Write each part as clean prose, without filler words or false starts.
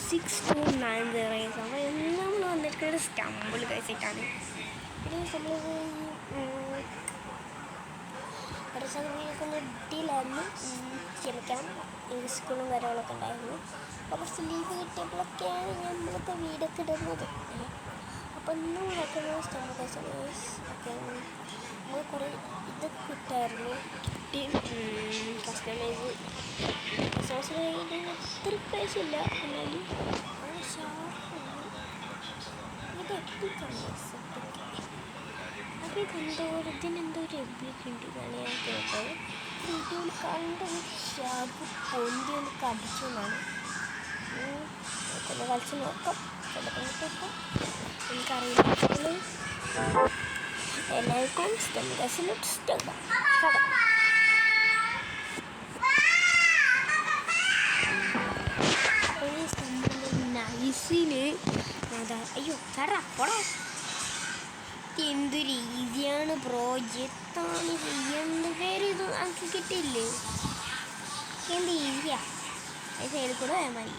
6290 അപ്പോൾ നമ്മൾ വന്നിരിക്കുന്നത് സ്റ്റംബിൾ കഴിച്ചിട്ടാണ്. പിന്നെ നമ്മൾ ഒരു സമയമൊക്കെ ഡീലായിരുന്നു, ക്ഷമിക്കണം, ഈ സ്കൂളും കാര്യങ്ങളൊക്കെ ഉണ്ടായിരുന്നു. അപ്പോൾ കുറച്ച് ലീവ് കിട്ടിയപ്പോഴൊക്കെയാണ് നമ്മളൊക്കെ വീടൊക്കെ ഇടുന്നത്. അപ്പോൾ ഇന്ന് നടക്കുന്നത് സ്റ്റംബിൾ കഴിച്ച ഒക്കെ നമ്മൾ കുറേ ഇതൊക്കെ കിട്ടായിരുന്നു. കസ്റ്റമൈസ് ഒത്തിരി പൈസയില്ല, എന്നാലും അപ്പോൾ ഇതിനെന്തോ ഒരു എബിലിറ്റി ഉണ്ട് എന്നാണ് ഞാൻ കേട്ടത്. വീഡിയോയിൽ കണ്ടത് ഷാർപ്പ് പൊന്തി ഒന്ന് കടിച്ചു എന്നാണ്. ഒന്ന് കളിച്ച് നോക്കാം, ചിലപ്പോൾ എനിക്കറിയില്ല. എല്ലാവർക്കും നൈസിന് അതാ. അയ്യോ ചേട്ടാ പോടാ, എന്ത് രീതിയാണ് ബ്രോ, എത്താണ് എന്ത് പേര് ഇത് എനിക്ക് കിട്ടിയില്ലേ, എന്ത് ഈസിയാ. അത് സൈഡിൽ കൂടെ പോയാൽ മതി.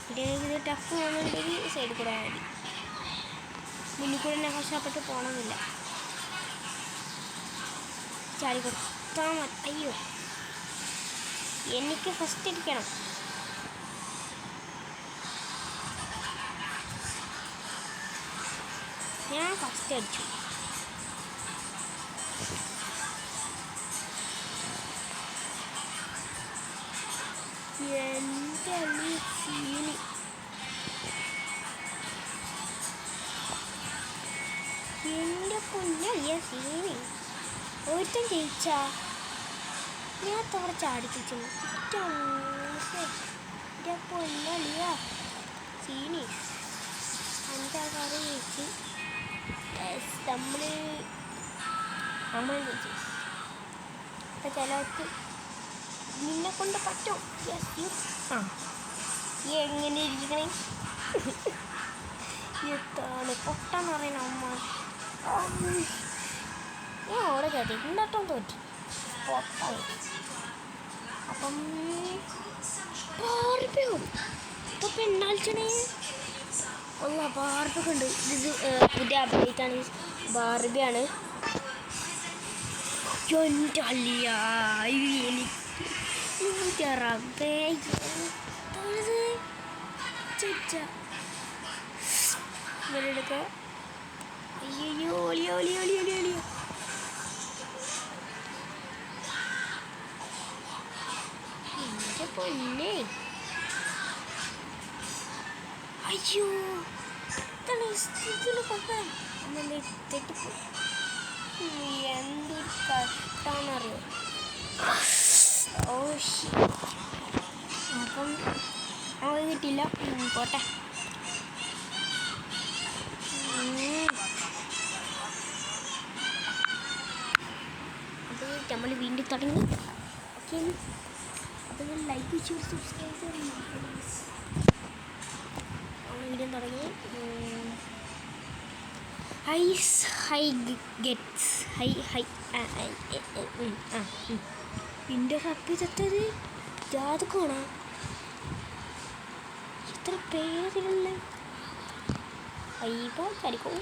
ഇത് ടഫ് ആണെന്നുണ്ടെങ്കിൽ സൈഡിൽ കൂടെ പോയാൽ മതി, മുന്നിൽ കൂടെ തന്നെ കഷ്ടപ്പെട്ട് പോകണമെന്നില്ല. ചാടി കൊടുത്താൽ മതി. അയ്യോ എനിക്ക് ഫസ്റ്റ് അടിക്കണം. ഞാൻ ഫസ്റ്റ് അടിച്ചു. എൻ്റെ സീനി എൻ്റെ പൊന്നളിയ സീനി ഒരുത്തൻ ജയിച്ചാ ഞാൻ തവണ ചാടിപ്പിച്ചു. എൻ്റെ പൊന്നളിയ സീനി 5 ആൾക്കാരെ ജയിച്ച് നമ്മൾ ജയിച്ചു. അപ്പം ചിലർക്ക് നിന്നെ കൊണ്ട് പറ്റും. എങ്ങനെ ഇരിക്കണേ എത്താണ് പൊട്ടാന്ന് പറയുന്ന അമ്മ. ഞാൻ അവിടെ കയറ്റി എന്നിട്ടും തോറ്റി പൊട്ടായി. അപ്പം ബാർബിയും ഇപ്പം പെണ്ണാഴ്ചണേ ഉള്ള ബാർബിയൊക്കെ ഉണ്ട്. ഇത് പുതിയ അപ്ഡേറ്റാണ്, ബാർബിയാണ്. എൻ്റെ അല്ല എനിക്ക് റബ്ബേ ഇവരെടുക്കുക. അയ്യോ ഒളിയോ ഒളിയോ ഒളിയോ ഒളിയോ ഒളിയോ. എൻ്റെ പൊന്നേ അയ്യോ ഇതിൽ തെറ്റിപ്പോയി. എന്തൊരു കഷ്ടാന്നറിയോ. ഓ അപ്പം അത് കിട്ടിയില്ല, പോട്ടെ. അപ്പോൾ നമ്മൾ വീണ്ടും തുടങ്ങി. ഓക്കെ, അപ്പോൾ ഞാൻ ലൈക്ക് ചെയ്ത് സബ്സ്ക്രൈബ് ചെയ്യണം. വീണ്ടും തുടങ്ങി. എൻ്റെ ഹപ്പി തെറ്റത് ജാതകമാണോ? എത്ര പേരില്ല അയ്യപ്പോൾ ചരിക്കും.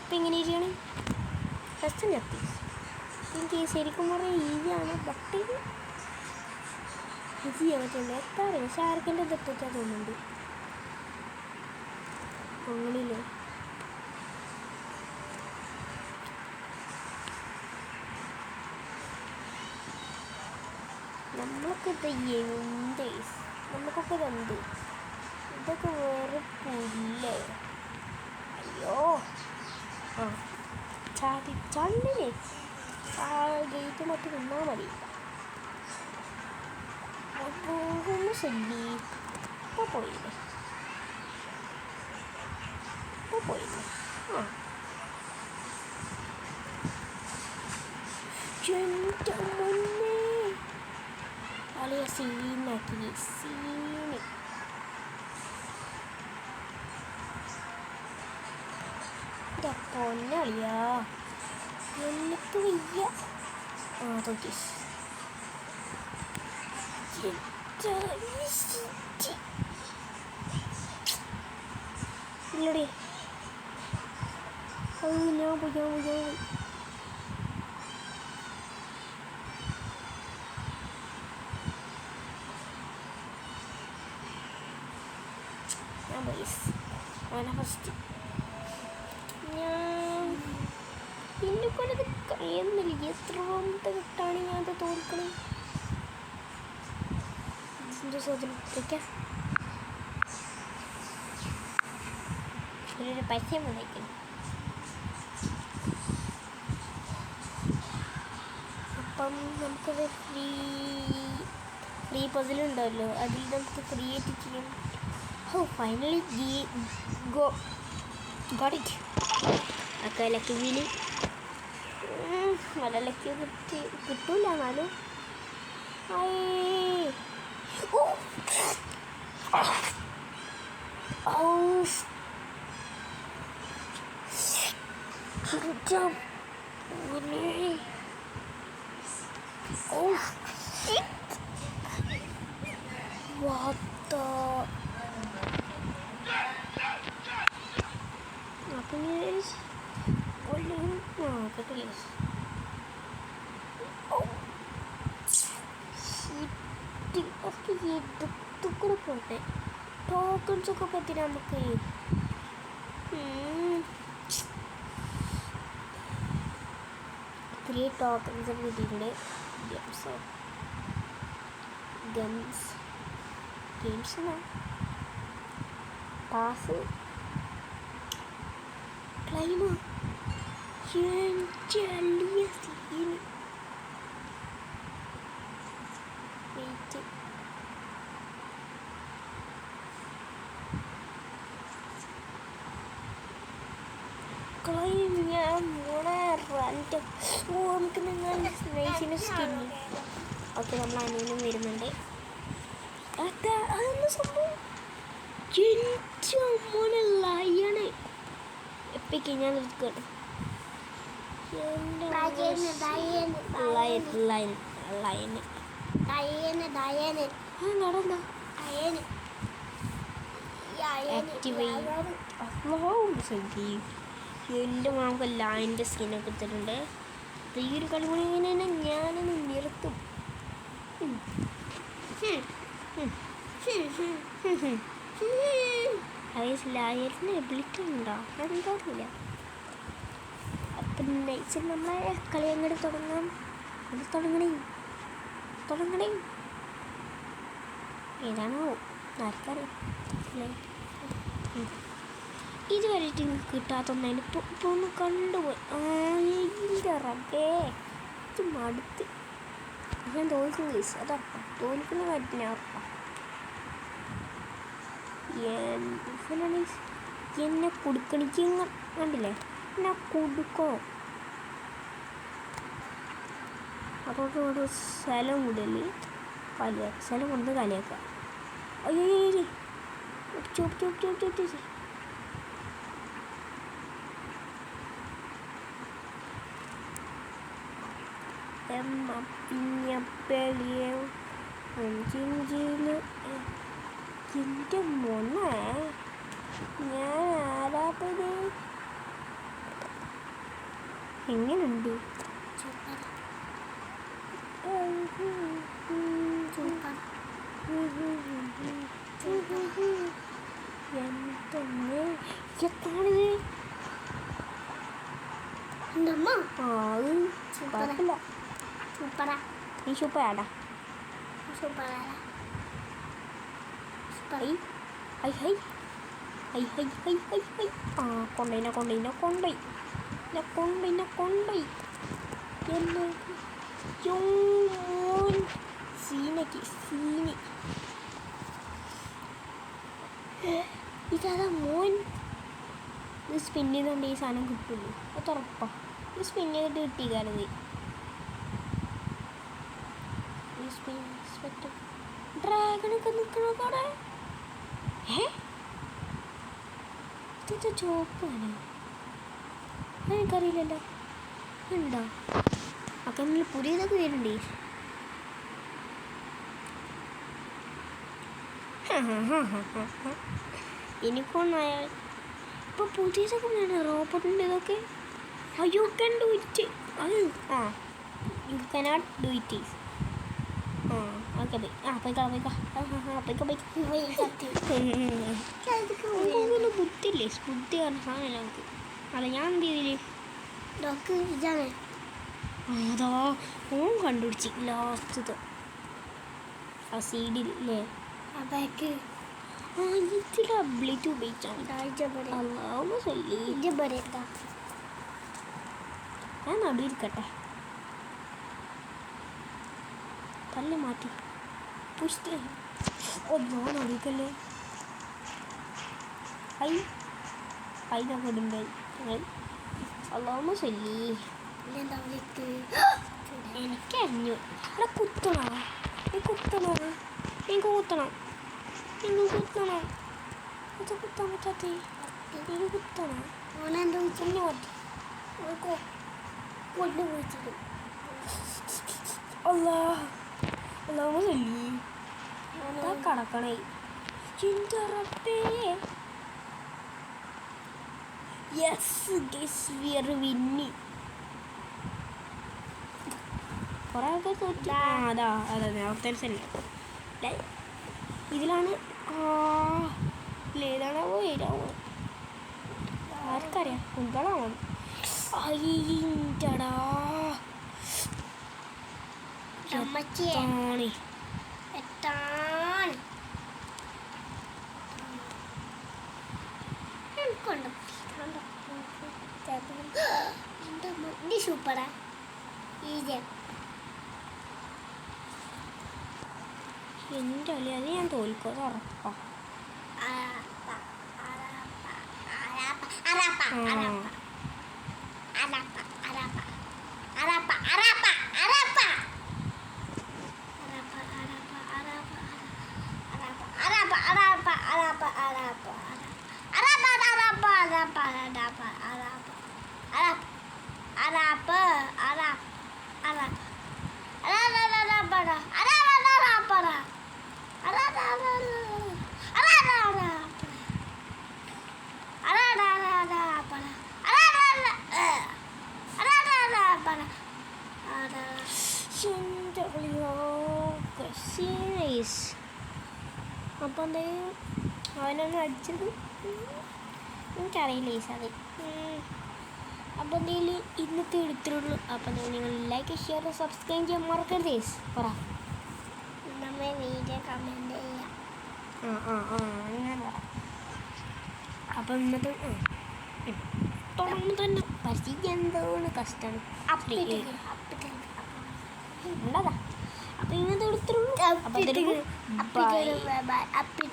ഇപ്പം എങ്ങനെ ഇരിക്കണം ഫസ്റ്റ് നിർത്തി. എനിക്ക് ശരിക്കും പറഞ്ഞാൽ ഈസിയാണ്, ബട്ട് ഇത് ചെയ്യാൻ പറ്റില്ല. എത്ര അറിയാം ഷാർക്കിൻ്റെ തെറ്റാ തോന്നുന്നുണ്ട്. അങ്ങനെയില്ലേ നമ്മളൊക്കെ ഇത് എന്ത് നമുക്കൊക്കെ ഇതെന്ത് ഇതൊക്കെ വേറെ പുല്ലേ. അയ്യോ ചണ്ടിനെ ആ ഗേറ്റ് മറ്റു നിന്നാൽ മതി. പോകുന്ന ശല്യം ഇപ്പോൾ പോയില്ലേ, ഇപ്പോൾ പോയില്ലേ. എൻ്റെ മുന്നേ അളിയ സീനാക്കി സീന്. എൻ്റെ പൊന്നളിയാ എനിക്ക് വയ്യ. തോക്കി ഇല്ലടി അത് ഞാൻ പോയി അവനെ ഫസ്റ്റ് ഞാൻ എന്നെ കൊണ്ടത് കഴിയുന്നില്ല. എത്രാമത്തെ കിട്ടാണ് ഞാൻ അത് തോൽക്കണേ. ഒരു പൈസ വന്നേക്കണം. അപ്പം നമുക്കത് ഫ്രീ പസിലുണ്ടല്ലോ, അതിൽ നമുക്ക് ക്രിയേറ്റ് ചെയ്യാം. Oh, finally got it. Okay, lucky wheel നല്ല ലക്കി കിട്ടൂല എന്നാലും what the please please ഒക്കെ പോട്ടെ. ടോക്കൺസ് ഒക്കെ പറ്റി നമുക്ക് ത്രീ ടോക്കൺസ് ഒക്കെ കിട്ടിയിട്ടുണ്ട്. ഗെയിംസ് പാസ് ക്ലൈമ ചെറിയ സീന് വെയിറ്റ് ക്ലൈം ഞാൻ നമുക്ക് നിങ്ങൾ നൈസിന് സ്കിന്നി. ഓക്കെ, നമ്മൾ അനിയനും വരുന്നുണ്ട്. അതൊന്നും സംഭവം മോനെ ലയണ് എപ്പിക്ക് ഞാൻ നിൽക്കണം. എൻ്റെ മാമക്ക് ലൈൻ്റെ സ്കിന്നൊക്കെ എടുത്തിട്ടുണ്ട്. ഈ ഒരു കളി കൂടി ഇങ്ങനെ ഞാനൊന്ന് നിർത്തും. ലയറിന് എബിലിറ്റി ഉണ്ടോ എന്താറിയില്ല. അപ്പം നൈസിൽ നമ്മളെ കളി അങ്ങോട്ട് തുടങ്ങാം. അത് തുടങ്ങണേ ഏതാണോ ആർക്കറിയാം. ഇതുവരെയായിട്ട് നിങ്ങൾക്ക് കിട്ടാത്തൊന്നതിന് ഇപ്പോൾ ഒന്ന് കണ്ടുപോയി. എൻ്റെ റബ്ബേ ഇത് മടുത്ത്. ഞാൻ തോൽക്കും കേസ്, അതുറപ്പാണ്. തോൽക്കുന്ന കാര്യത്തിന് ഉറപ്പാണ്. എന്നെ കൊടുക്കണിക്ക് കണ്ടില്ലേ, എന്നെ കൊടുക്കോ. അതോടെ ഒരു സ്ഥലം കൂടല്ലേ സ്ഥലം കൊണ്ട് കളിയാക്കാം. അയ്യോ ചോപ്പ് എൻ്റെ മോനെ ഞാൻ ആരാപ്പത് എങ്ങനുണ്ട്? നീ സൂപ്പറാടാ. കൊണ്ടോയി സീന് ഇതാ മോൻ. ഇത് സ്പിൻ ചെയ്തുകൊണ്ട് ഈ സാധനം കിട്ടുള്ളൂ, അത് ഉറപ്പാ. ഇത് സ്പിൻ ചെയ്തിട്ട് കിട്ടിക്കാരത്. ഡ്രാഗണൊക്കെ നിൽക്കണോടെ ഇത് ചോപ്പാണ്, എനിക്കറിയില്ലല്ലോ. ഉണ്ടോ? ഒക്കെ നിങ്ങൾ പുതിയതൊക്കെ വരുന്നുണ്ട്. എനിക്കൊന്നും ഇപ്പൊ പുതിയതൊക്കെ വേണം റോബോട്ടിൻ്റെ ഇതൊക്കെ. You can do it. അത് you cannot do it. Okay bye. ബുദ്ധില്ലേ? ബുദ്ധി പറഞ്ഞ സാധനമല്ല നമുക്ക്. അല്ല ഞാൻ എന്ത് ചെയ്തില്ലേ? അതാ ഓൻ കണ്ടുപിടിച്ച് ലാസ്റ്റത്തെ ആ സീഡില്ലേ ഇതിൽ അബ്ലിറ്റ് ഉപയോഗിച്ചാണ്. ഞാൻ നടുവിരിക്കട്ടെ. തല്ല് മാറ്റി പുഷ്ടി ഒന്നോ നടുക്കല്ലേ. അതിനൊക്കെ അല്ലാമ ശല്ലി എനിക്കറിഞ്ഞു. അവിടെ കുത്തണോ? എനിക്ക് കുത്തണം. ഇത് കുത്താൻ പറ്റാത്തേ. ഇത് കുത്തണം. കുഞ്ഞു മാറ്റി അല്ലാമ ശല്ലി കടക്കണേ. ചിന്തറപ്പേ. Yes guess we are winning. കുറേ ഒക്കെ തോറ്റി. അതാ നേരത്തെ തന്നെ ഇതിലാണ്. ഏതാണാവോ ഏതാവോ ആർക്കറിയാം. കുന്തളാവോ അയ്യടാ സൂപ്പറാ. എൻ്റെ അല്ലേ അത് ഞാൻ തോൽക്കും. അത് ഉറപ്പാ. അപ്പം എന്തായാലും അവനൊന്ന് അടിച്ചത് എനിക്കറിയില്ല ഈ സാധനം. അപ്പം എന്തെങ്കിലും ഇന്നത്തെ എടുത്തിട്ടുള്ളൂ. അപ്പം നിങ്ങൾ ലൈക്ക് ഷെയർ സബ്സ്ക്രൈബ് ചെയ്യാൻ മറക്കരുത്. പറ നമ്മൾ വീഡിയോ കമൻറ്റ് ചെയ്യാം. അങ്ങനെ പറ. അപ്പം ഇന്നത്തെ തുടങ്ങുമ്പോൾ തന്നെ പരിചയം എന്താണ് കഷ്ടമാണ്. ഉണ്ടതാ. അപ്പം ഇന്നത്തെ എടുത്തിട്ടുള്ളൂ. അപ്പം